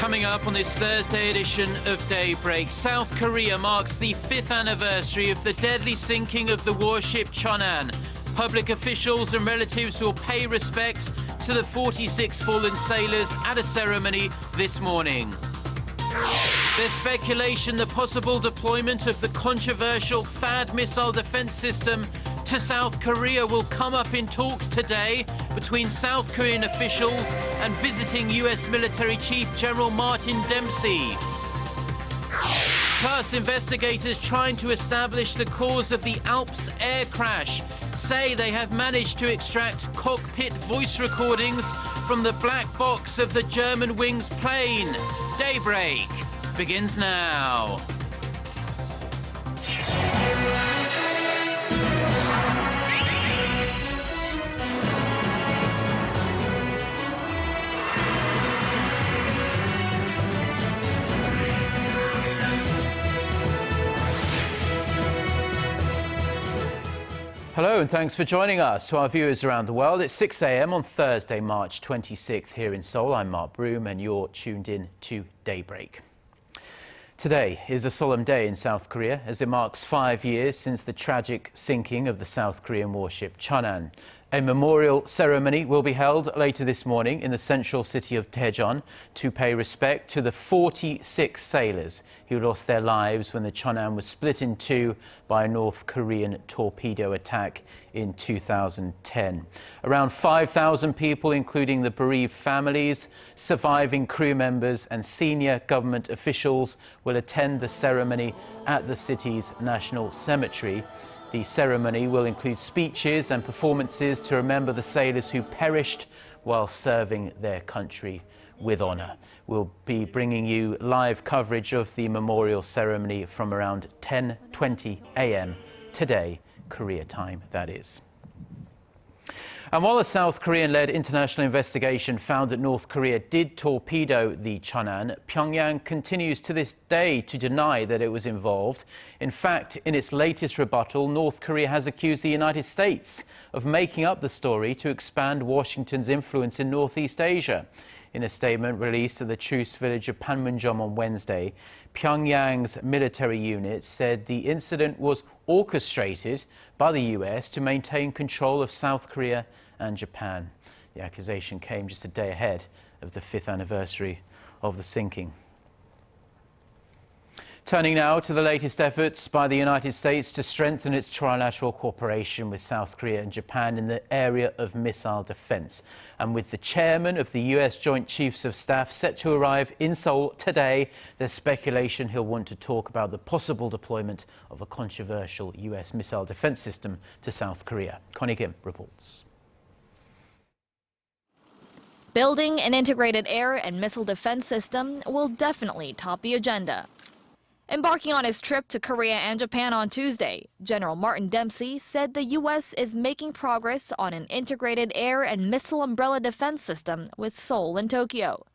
Coming up on this Thursday edition of Daybreak, South Korea marks the 5th anniversary of the deadly sinking of the warship Cheonan. Public officials and relatives will pay respects to the 46 fallen sailors at a ceremony this morning. There's speculation the possible deployment of the controversial THAAD missile defense system to South Korea will come up in talks today between South Korean officials and visiting US military chief General Martin Dempsey. Plus, investigators trying to establish the cause of the Alps air crash say they have managed to extract cockpit voice recordings from the black box of the Germanwings plane. Daybreak begins now. Hello and thanks for joining us. To our viewers around the world, it's 6 a.m. on Thursday, March 26th here in Seoul. I'm Mark Broom and you're tuned in to Daybreak. Today is a solemn day in South Korea as it marks 5 years since the tragic sinking of the South Korean warship Cheonan. A memorial ceremony will be held later this morning in the central city of Daejeon to pay respect to the 46 sailors who lost their lives when the Cheonan was split in two by a North Korean torpedo attack in 2010. Around 5,000 people, including the bereaved families, surviving crew members and senior government officials, will attend the ceremony at the city's National Cemetery. The ceremony will include speeches and performances to remember the sailors who perished while serving their country with honour. We'll be bringing you live coverage of the memorial ceremony from around 10:20 a.m. today, Korea time, that is. And while a South Korean-led international investigation found that North Korea did torpedo the Cheonan, Pyongyang continues to this day to deny that it was involved. In fact, in its latest rebuttal, North Korea has accused the United States of making up the story to expand Washington's influence in Northeast Asia. In a statement released at the truce village of Panmunjom on Wednesday, Pyongyang's military unit said the incident was orchestrated by the US to maintain control of South Korea and Japan. The accusation came just a day ahead of the 5th anniversary of the sinking. Turning now to the latest efforts by the United States to strengthen its trilateral cooperation with South Korea and Japan in the area of missile defense. And with the chairman of the US Joint Chiefs of Staff set to arrive in Seoul today, there's speculation he'll want to talk about the possible deployment of a controversial US missile defense system to South Korea. Connie Kim reports. Building an integrated air and missile defense system will definitely top the agenda. Embarking on his trip to Korea and Japan on Tuesday, General Martin Dempsey said the U.S. is making progress on an integrated air and missile umbrella defense system with Seoul and Tokyo.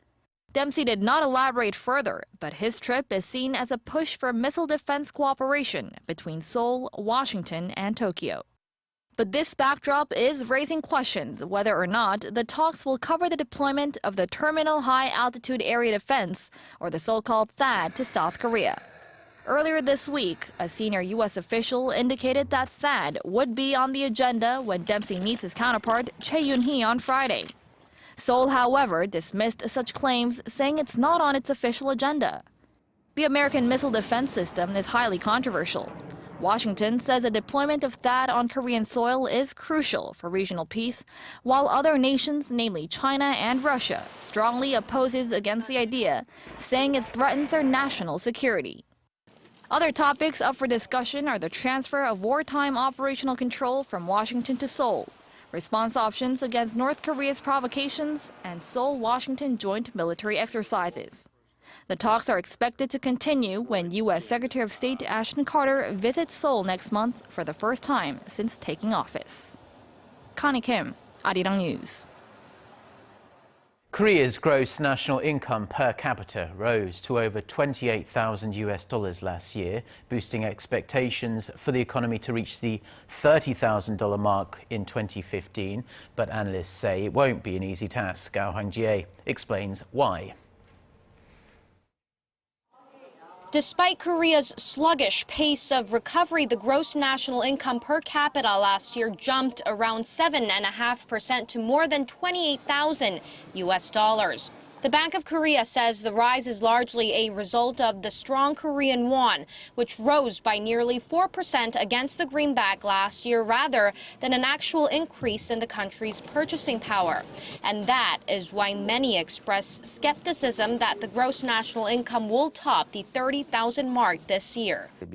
Dempsey did not elaborate further, but his trip is seen as a push for missile defense cooperation between Seoul, Washington, and Tokyo. But this backdrop is raising questions whether or not the talks will cover the deployment of the Terminal High Altitude Area Defense, or the so-called THAAD, to South Korea. Earlier this week, a senior U.S. official indicated that THAAD would be on the agenda when Dempsey meets his counterpart, Cheonan, on Friday. Seoul, however, dismissed such claims, saying it's not on its official agenda. The American missile defense system is highly controversial. Washington says a deployment of THAAD on Korean soil is crucial for regional peace, while other nations, namely China and Russia, strongly opposes against the idea, saying it threatens their national security. Other topics up for discussion are the transfer of wartime operational control from Washington to Seoul, response options against North Korea's provocations, and Seoul-Washington joint military exercises. The talks are expected to continue when U.S. Secretary of State Ashton Carter visits Seoul next month for the first time since taking office. Connie Kim, Arirang News. Korea's gross national income per capita rose to over $28,000 last year, boosting expectations for the economy to reach the $30,000 mark in 2015. But analysts say it won't be an easy task. Gao Hangjie explains why. Despite Korea's sluggish pace of recovery, the gross national income per capita last year jumped around 7.5% to more than 28,000 US dollars. The Bank of Korea says the rise is largely a result of the strong Korean won, which rose by nearly 4% against the greenback last year rather than an actual increase in the country's purchasing power. And that is why many express skepticism that the gross national income will top the 30,000 mark this year. With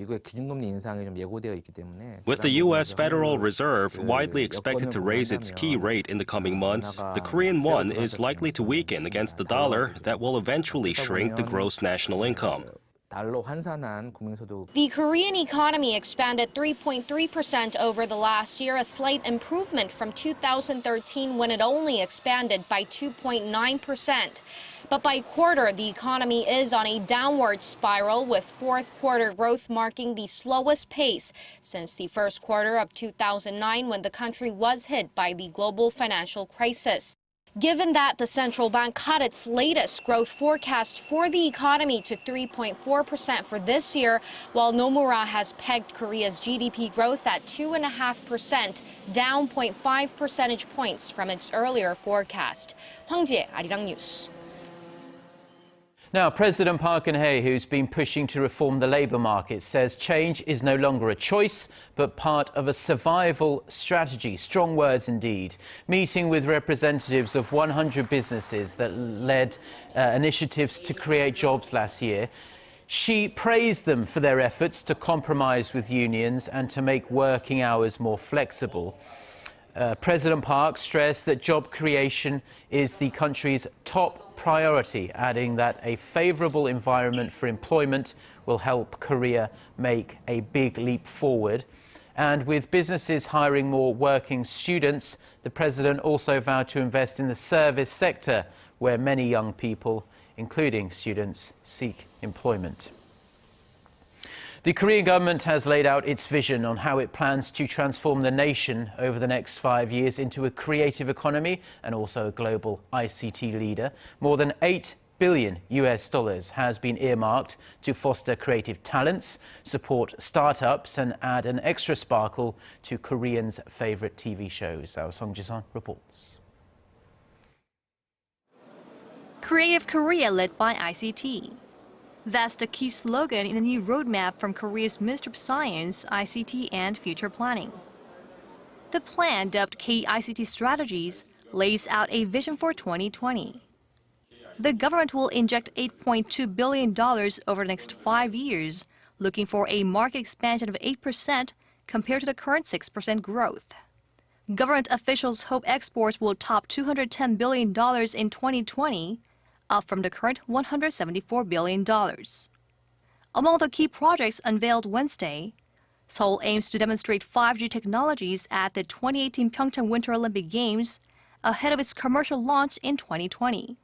the U.S. Federal Reserve widely expected to raise its key rate in the coming months, the Korean won is likely to weaken against the dollar that will eventually shrink the gross national income. The Korean economy expanded 3.3% over the last year, a slight improvement from 2013 when it only expanded by 2.9%. But by quarter, the economy is on a downward spiral, with fourth quarter growth marking the slowest pace since the first quarter of 2009 when the country was hit by the global financial crisis. Given that the central bank cut its latest growth forecast for the economy to 3.4% for this year, while Nomura has pegged Korea's GDP growth at 2.5%, down 0.5 percentage points from its earlier forecast. Hwang Jie, Arirang News. Now, President Park Geun-hye, who's been pushing to reform the labour market, says change is no longer a choice, but part of a survival strategy. Strong words indeed. Meeting with representatives of 100 businesses that led initiatives to create jobs last year, she praised them for their efforts to compromise with unions and to make working hours more flexible. President Park stressed that job creation is the country's top priority, adding that a favourable environment for employment will help Korea make a big leap forward. And with businesses hiring more working students, the president also vowed to invest in the service sector, where many young people, including students, seek employment. The Korean government has laid out its vision on how it plans to transform the nation over the next 5 years into a creative economy and also a global ICT leader. More than $8 billion has been earmarked to foster creative talents, support startups and add an extra sparkle to Koreans' favourite TV shows. Our Song Ji-sun reports. Creative Korea led by ICT. That's the key slogan in a new roadmap from Korea's Ministry of Science, ICT and Future Planning. The plan, dubbed K-ICT Strategies, lays out a vision for 2020. The government will inject $8.2 billion over the next 5 years, looking for a market expansion of 8% compared to the current 6% growth. Government officials hope exports will top $210 billion in 2020, up from the current $174 billion. Among the key projects unveiled Wednesday, Seoul aims to demonstrate 5G technologies at the 2018 Pyeongchang Winter Olympic Games ahead of its commercial launch in 2020.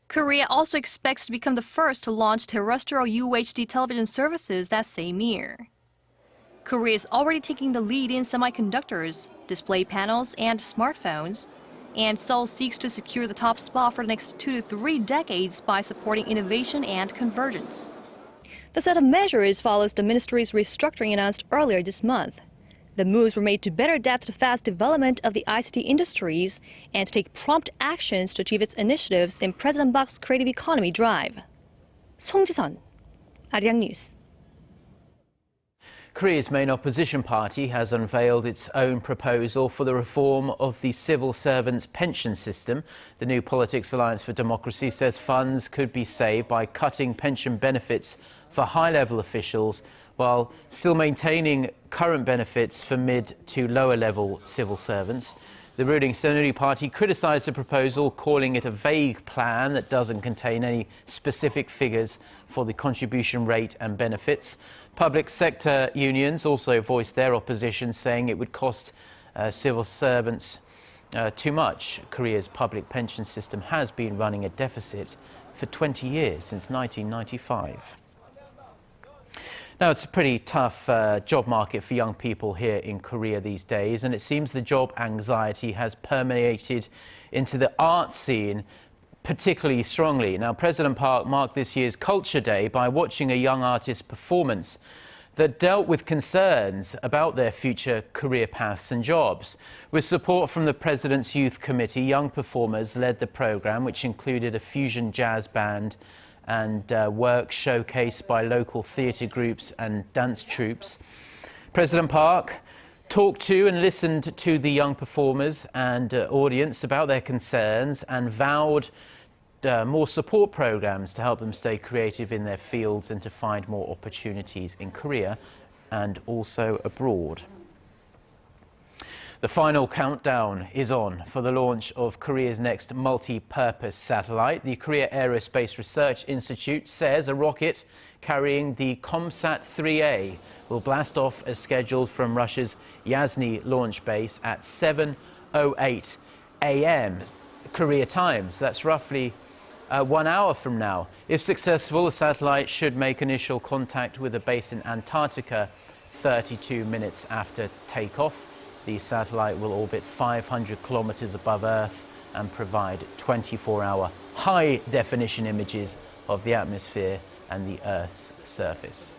Korea also expects to become the first to launch terrestrial UHD television services that same year. Korea is already taking the lead in semiconductors, display panels, and smartphones, and Seoul seeks to secure the top spot for the next 2 to 3 decades by supporting innovation and convergence. The set of measures follows the ministry's restructuring announced earlier this month. The moves were made to better adapt to the fast development of the ICT industries and to take prompt actions to achieve its initiatives in President Park's creative economy drive. Song Ji-sun, Arirang News. Korea's main opposition party has unveiled its own proposal for the reform of the civil servants' pension system. The New Politics Alliance for Democracy says funds could be saved by cutting pension benefits for high-level officials while still maintaining current benefits for mid to lower-level civil servants. The ruling Saenuri party criticised the proposal, calling it a vague plan that doesn't contain any specific figures for the contribution rate and benefits. Public sector unions also voiced their opposition, saying it would cost civil servants too much. Korea's public pension system has been running a deficit for 20 years, since 1995. Now, it's a pretty tough job market for young people here in Korea these days, and it seems the job anxiety has permeated into the art scene, particularly strongly. Now, President Park marked this year's Culture Day by watching a young artist's performance that dealt with concerns about their future career paths and jobs. With support from the President's Youth Committee, young performers led the programme, which included a fusion jazz band and work showcased by local theatre groups and dance troupes. President Park talked to and listened to the young performers and audience about their concerns and vowed more support programs to help them stay creative in their fields and to find more opportunities in Korea and also abroad. The final countdown is on for the launch of Korea's next multi-purpose satellite. The Korea Aerospace Research Institute says a rocket carrying the COMSAT-3A will blast off as scheduled from Russia's Yasny launch base at 7:08 a.m. Korea times. That's roughly 1 hour from now. If successful, the satellite should make initial contact with a base in Antarctica 32 minutes after takeoff. The satellite will orbit 500 kilometers above Earth and provide 24-hour high-definition images of the atmosphere and the Earth's surface.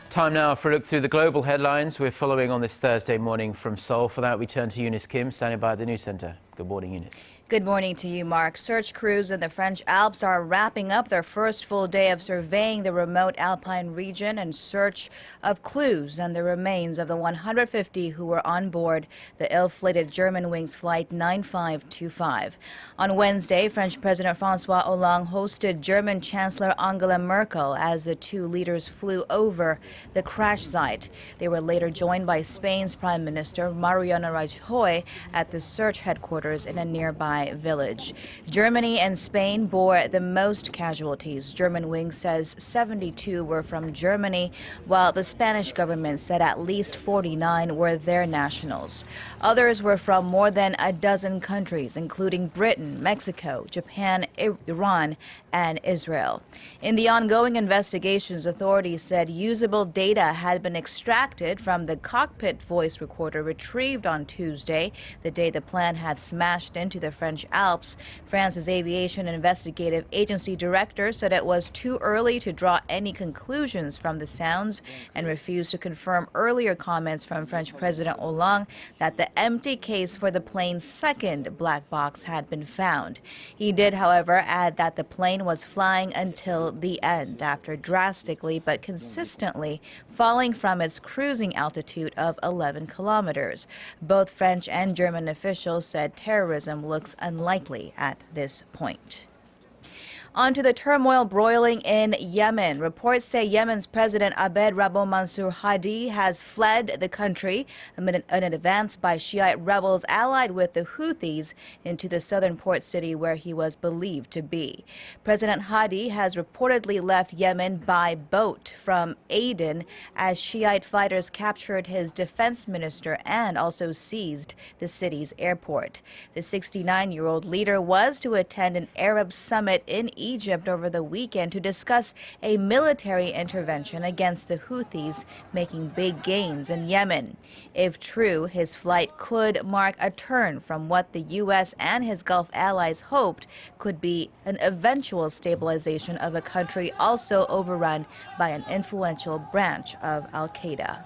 Time now for a look through the global headlines we're following on this Thursday morning from Seoul. For that, we turn to Eunice Kim, standing by at the news center. Good morning, Eunice. Good morning to you, Mark. Search crews in the French Alps are wrapping up their first full day of surveying the remote Alpine region in search of clues and the remains of the 150 who were on board the ill-fated Germanwings Flight 9525. On Wednesday, French President François Hollande hosted German Chancellor Angela Merkel as the two leaders flew over the crash site. They were later joined by Spain's Prime Minister Mariano Rajoy at the search headquarters in a nearby village. Germany and Spain bore the most casualties. Germanwings says 72 were from Germany, while the Spanish government said at least 49 were their nationals. Others were from more than a dozen countries, including Britain, Mexico, Japan, Iran, and Israel. In the ongoing investigations, authorities said usable data had been extracted from the cockpit voice recorder retrieved on Tuesday, the day the plane had smashed into the French Alps. France's Aviation Investigative Agency director said it was too early to draw any conclusions from the sounds and refused to confirm earlier comments from French President Hollande that the empty case for the plane's second black box had been found. He did, however, add that the plane was flying until the end after drastically but consistently falling from its cruising altitude of 11 kilometers. Both French and German officials said terrorism looks unlikely at this point. On to the turmoil broiling in Yemen. Reports say Yemen's President Abed Rabo Mansour Hadi has fled the country amid an advance by Shiite rebels allied with the Houthis into the southern port city where he was believed to be. President Hadi has reportedly left Yemen by boat from Aden as Shiite fighters captured his defense minister and also seized the city's airport. The 69-year-old leader was to attend an Arab summit in Egypt over the weekend to discuss a military intervention against the Houthis making big gains in Yemen. If true, his flight could mark a turn from what the U.S. and his Gulf allies hoped could be an eventual stabilization of a country also overrun by an influential branch of al-Qaeda.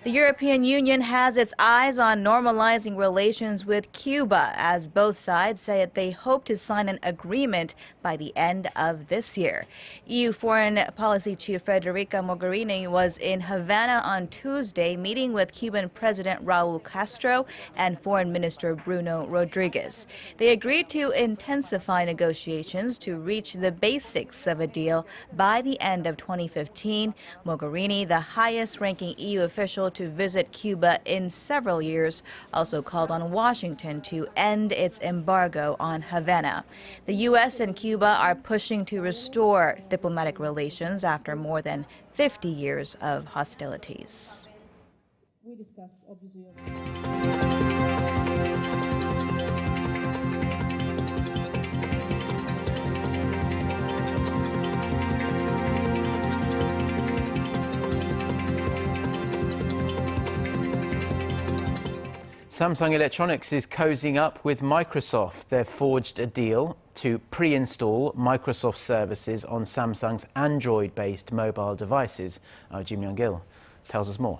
The European Union has its eyes on normalizing relations with Cuba as both sides say that they hope to sign an agreement by the end of this year. EU Foreign Policy Chief Federica Mogherini was in Havana on Tuesday meeting with Cuban President Raul Castro and Foreign Minister Bruno Rodriguez. They agreed to intensify negotiations to reach the basics of a deal by the end of 2015. Mogherini, the highest-ranking EU official to visit Cuba in several years, also called on Washington to end its embargo on Havana. The U.S. and Cuba are pushing to restore diplomatic relations after more than 50 years of hostilities. We discussed, obviously. Samsung Electronics is cozying up with Microsoft. They've forged a deal to pre-install Microsoft services on Samsung's Android-based mobile devices. Our Jim Young-gil tells us more.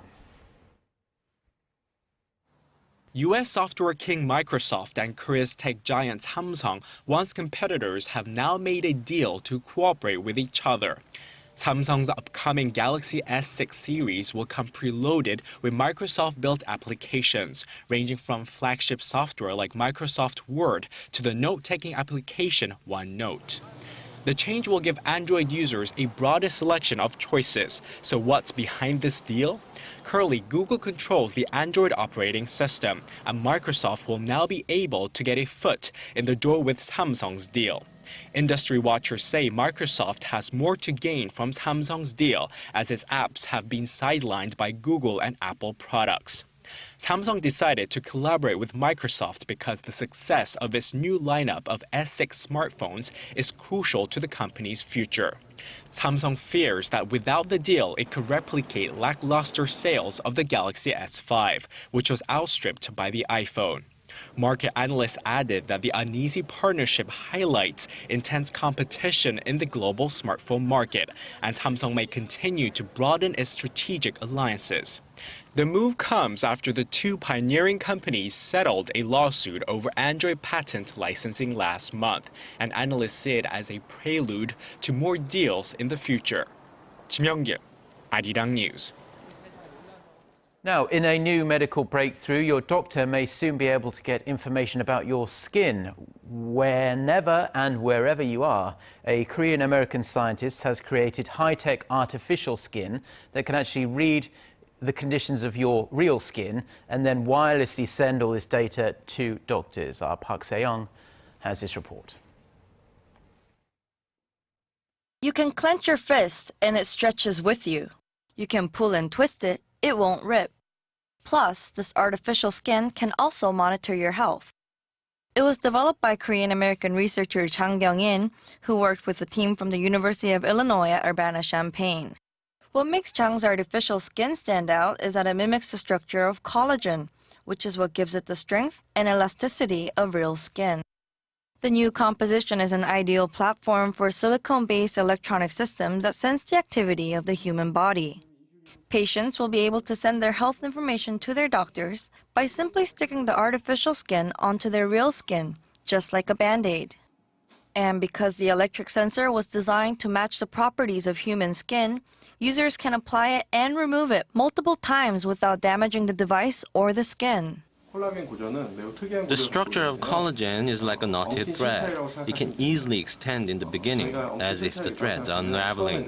U.S. software king Microsoft and Korea's tech giant Samsung, once competitors, have now made a deal to cooperate with each other. Samsung's upcoming Galaxy S6 series will come preloaded with Microsoft-built applications, ranging from flagship software like Microsoft Word to the note-taking application OneNote. The change will give Android users a broader selection of choices. So what's behind this deal? Currently, Google controls the Android operating system, and Microsoft will now be able to get a foot in the door with Samsung's deal. Industry watchers say Microsoft has more to gain from Samsung's deal, as its apps have been sidelined by Google and Apple products. Samsung decided to collaborate with Microsoft because the success of its new lineup of S6 smartphones is crucial to the company's future. Samsung fears that without the deal, it could replicate lackluster sales of the Galaxy S5, which was outstripped by the iPhone. Market analysts added that the uneasy partnership highlights intense competition in the global smartphone market, and Samsung may continue to broaden its strategic alliances. The move comes after the two pioneering companies settled a lawsuit over Android patent licensing last month, and analysts see it as a prelude to more deals in the future. Kim Young-gil, Arirang News. Now, in a new medical breakthrough, your doctor may soon be able to get information about your skin whenever and wherever you are. A Korean-American scientist has created high-tech artificial skin that can actually read the conditions of your real skin and then wirelessly send all this data to doctors. Our Park Se-young has this report. You can clench your fist and it stretches with you. You can pull and twist it, it won't rip. Plus, this artificial skin can also monitor your health. It was developed by Korean-American researcher Jang Kyung-in, who worked with a team from the University of Illinois at Urbana-Champaign. What makes Chang's artificial skin stand out is that it mimics the structure of collagen, which is what gives it the strength and elasticity of real skin. The new composition is an ideal platform for silicone-based electronic systems that sense the activity of the human body. Patients will be able to send their health information to their doctors by simply sticking the artificial skin onto their real skin, just like a Band-Aid. And because the electric sensor was designed to match the properties of human skin, users can apply it and remove it multiple times without damaging the device or the skin. The structure of collagen is like a knotted thread. It can easily extend in the beginning, as if the threads are unraveling.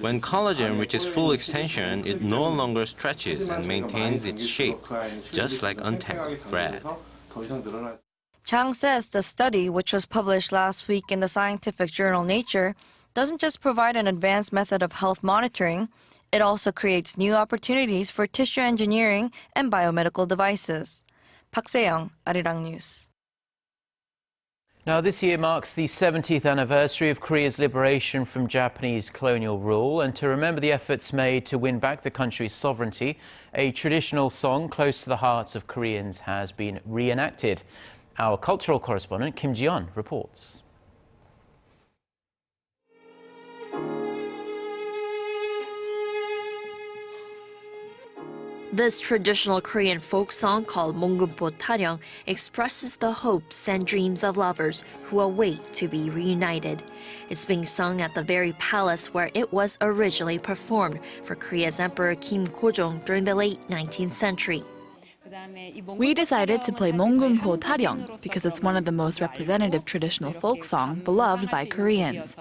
When collagen reaches full extension, it no longer stretches and maintains its shape, just like untangled thread. Chang says the study, which was published last week in the scientific journal Nature, doesn't just provide an advanced method of health monitoring, it also creates new opportunities for tissue engineering and biomedical devices. Park Se-young, Arirang News. Now, this year marks the 70th anniversary of Korea's liberation from Japanese colonial rule, and to remember the efforts made to win back the country's sovereignty, a traditional song close to the hearts of Koreans has been reenacted. Our cultural correspondent Kim Ji-yeon reports. This traditional Korean folk song called Monggumpo Taryong expresses the hopes and dreams of lovers who await to be reunited. It's being sung at the very palace where it was originally performed for Korea's Emperor Kim Kojong during the late 19th century. We decided to play Monggumpo Taryong because it's one of the most representative traditional folk songs beloved by Koreans.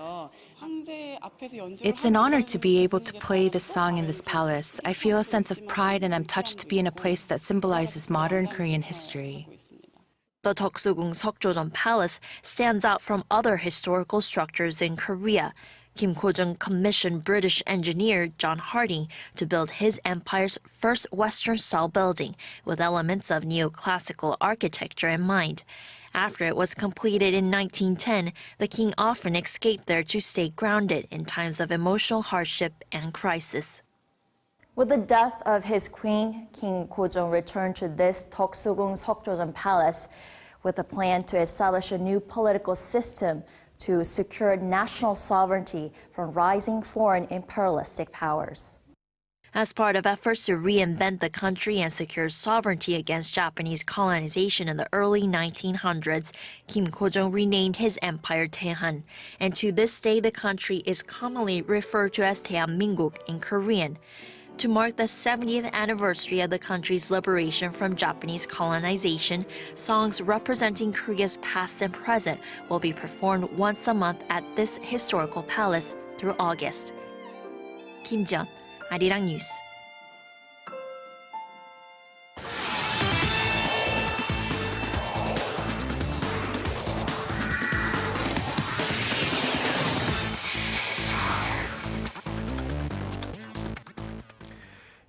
It's an honor to be able to play this song in this palace. I feel a sense of pride and I'm touched to be in a place that symbolizes modern Korean history. The Deoksugung Seokjojeon Palace stands out from other historical structures in Korea. Kim Kojong commissioned British engineer John Harding to build his empire's first Western-style building with elements of neoclassical architecture in mind. After it was completed in 1910, the king often escaped there to stay grounded in times of emotional hardship and crisis. With the death of his queen, King Gojong returned to this Deoksugung Seokjojeon Palace with a plan to establish a new political system to secure national sovereignty from rising foreign imperialistic powers. As part of efforts to reinvent the country and secure sovereignty against Japanese colonization in the early 1900s, Kim Gojong renamed his empire Daejeon, and to this day the country is commonly referred to as Daehanmin국 in Korean. To mark the 70th anniversary of the country's liberation from Japanese colonization, songs representing Korea's past and present will be performed once a month at this historical palace through August. Kim Jeon, Arirang News.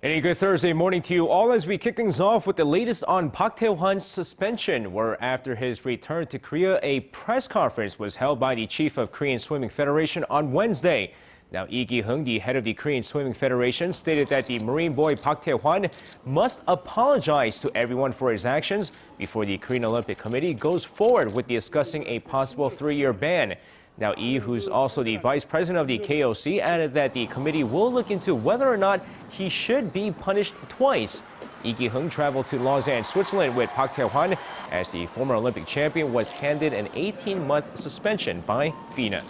And a good Thursday morning to you all as we kick things off with the latest on Park Tae-hwan's suspension, where after his return to Korea, a press conference was held by the chief of Korean Swimming Federation on Wednesday. Now, Lee Ki-heung, the head of the Korean Swimming Federation, stated that the Marine boy Park Tae-hwan must apologize to everyone for his actions before the Korean Olympic Committee goes forward with discussing a possible 3-year ban. Now, Lee, who's also the vice president of the KOC, added that the committee will look into whether or not he should be punished twice. Lee Ki-heung traveled to Lausanne, Switzerland with Park Tae-hwan as the former Olympic champion was handed an 18-month suspension by FINA.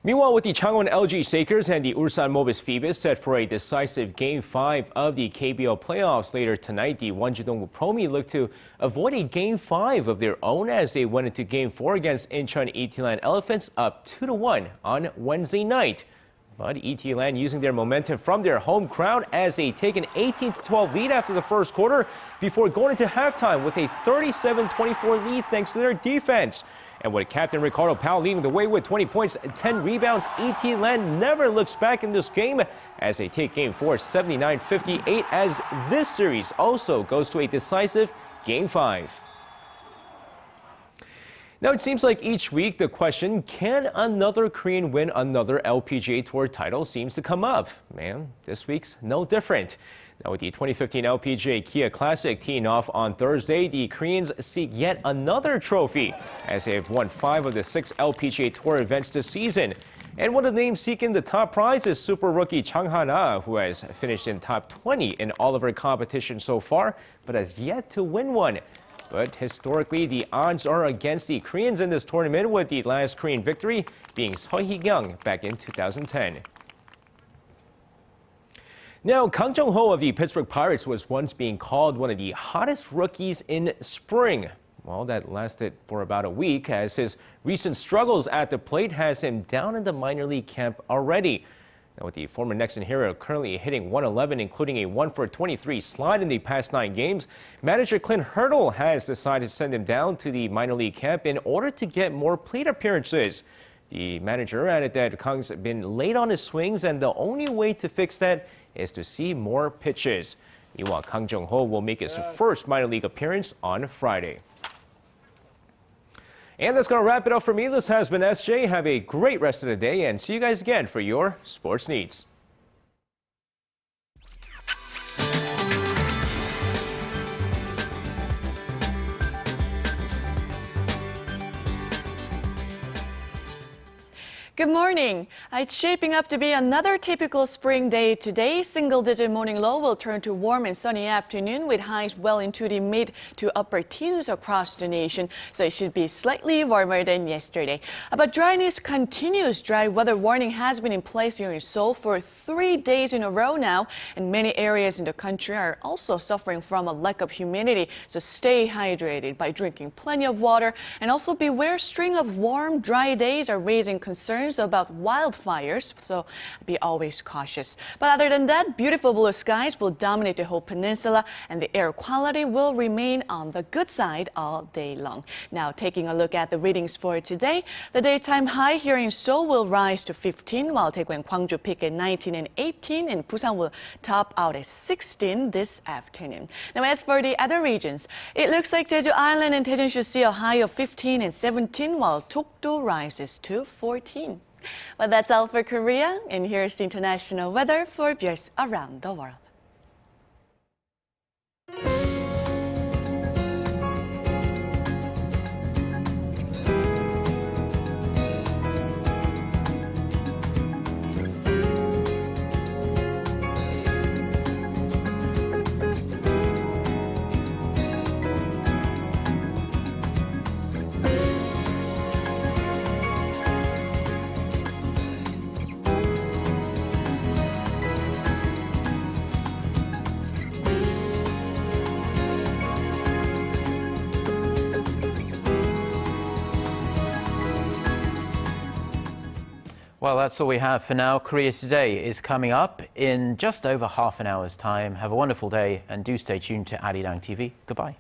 Meanwhile, with the Changwon LG Sakers and the Ulsan Mobis Phoebus set for a decisive Game 5 of the KBO playoffs later tonight, the Wonjudong Promi look to avoid a Game 5 of their own as they went into Game 4 against Incheon Itilan Elephants up 2-1 on Wednesday night. But Itilan using their momentum from their home crowd as they take an 18-12 lead after the first quarter before going into halftime with a 37-24 lead thanks to their defense. And with Captain Ricardo Powell leading the way with 20 points and 10 rebounds, Itilan never looks back in this game as they take Game 4 79-58 as this series also goes to a decisive Game 5. Now, it seems like each week the question, can another Korean win another LPGA Tour title, seems to come up. Man, this week's no different. Now, with the 2015 LPGA Kia Classic teeing off on Thursday, the Koreans seek yet another trophy as they have won 5 of the 6 LPGA Tour events this season. And one of the names seeking the top prize is super rookie Chang Han-ah, who has finished in top 20 in all of her competitions so far, but has yet to win one. But historically, the odds are against the Koreans in this tournament, with the last Korean victory being Seo Hee-kyung back in 2010. Now, Kang Jung-ho of the Pittsburgh Pirates was once being called one of the hottest rookies in spring. Well, that lasted for about a week as his recent struggles at the plate has him down in the minor league camp already. Now, with the former Nexon hero currently hitting .111, including a 1-for-23 slide in the past 9 games, manager Clint Hurdle has decided to send him down to the minor league camp in order to get more plate appearances. The manager added that Kang's been late on his swings, and the only way to fix that is to see more pitches. Meanwhile, Kang Jung-ho will make his first minor league appearance on Friday. And that's going to wrap it up for me. This has been SJ. Have a great rest of the day and see you guys again for your sports needs. Good morning. It's shaping up to be another typical spring day today. Single-digit morning low will turn to warm and sunny afternoon with highs well into the mid to upper teens across the nation. So it should be slightly warmer than yesterday. But dryness continues. Dry weather warning has been in place here in Seoul for 3 days in a row now. And many areas in the country are also suffering from a lack of humidity. So stay hydrated by drinking plenty of water. And also beware, string of warm, dry days are raising concerns about wildfires, so be always cautious. But other than that, beautiful blue skies will dominate the whole peninsula and the air quality will remain on the good side all day long. Now, taking a look at the readings for today, the daytime high here in Seoul will rise to 15, while Daegu and Gwangju peak at 19 and 18, and Busan will top out at 16 this afternoon. Now, as for the other regions, it looks like Jeju Island and Daejeon should see a high of 15 and 17, while Dokdo rises to 14. Well, that's all for Korea, and here's the international weather for viewers around the world. Well, that's all we have for now. Korea Today is coming up in just over half an hour's time. Have a wonderful day and do stay tuned to Arirang TV. Goodbye.